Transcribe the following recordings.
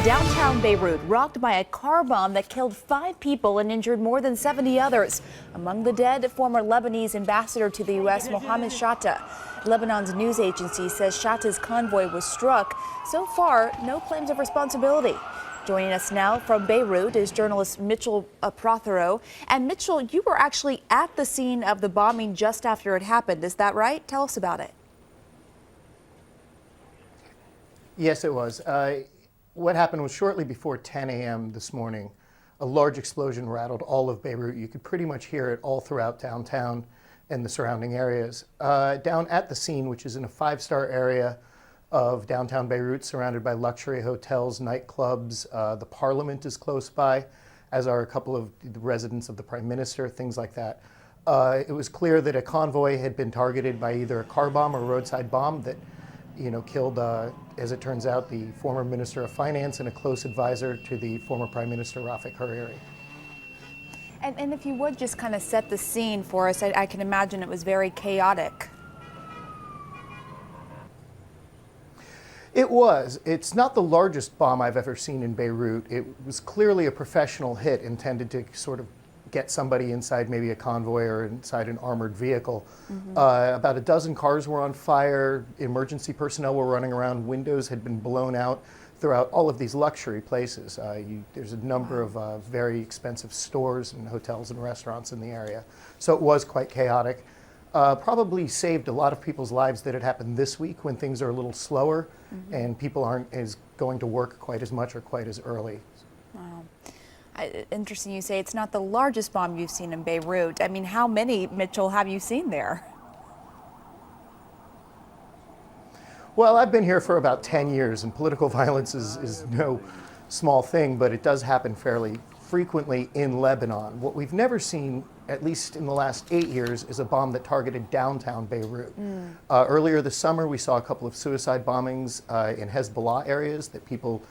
Downtown Beirut, rocked by a car bomb that killed 5 people and injured more than 70 others. Among the dead, former Lebanese ambassador to the U.S., Mohamad Chatah. Lebanon's news agency says Chatah's convoy was struck. So far, no claims of responsibility. Joining us now from Beirut is journalist Mitchell Prothero. And Mitchell, you were actually at the scene of the bombing just after it happened. Is that right? Tell us about it. Yes, it was. What happened was shortly before 10 a.m. this morning, a large explosion rattled all of Beirut. You could pretty much hear it all throughout downtown and the surrounding areas. Down at the scene, which is in a 5-star area of downtown Beirut, surrounded by luxury hotels, nightclubs. The parliament is close by, as are a couple of the residents of the prime minister, things like that. It was clear that a convoy had been targeted by either a car bomb or a roadside bomb that killed, as it turns out, the former Minister of Finance and a close advisor to the former Prime Minister, Rafik Hariri. And if you would just kind of set the scene for us, I can imagine it was very chaotic. It was. It's not the largest bomb I've ever seen in Beirut. It was clearly a professional hit intended to sort of get somebody inside maybe a convoy or inside an armored vehicle. About a dozen cars were on fire. Emergency personnel were running around. Windows had been blown out throughout all of these luxury places. There's a number of very expensive stores and hotels and restaurants in the area. So it was quite chaotic. Probably saved a lot of people's lives that it happened this week when things are a little slower and people aren't going to work quite as much or quite as early. Wow. Interesting you say it's not the largest bomb you've seen in Beirut. I mean, how many, Mitchell, have you seen there? Well, I've been here for about 10 years, and political violence is no small thing, but it does happen fairly frequently in Lebanon. What we've never seen, at least in the last 8 years, is a bomb that targeted downtown Beirut. Earlier this summer, we saw a couple of suicide bombings in Hezbollah areas that people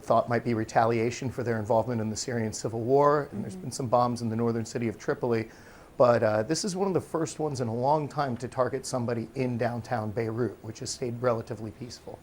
thought might be retaliation for their involvement in the Syrian civil war, and there's been some bombs in the northern city of Tripoli. But this is one of the first ones in a long time to target somebody in downtown Beirut, which has stayed relatively peaceful.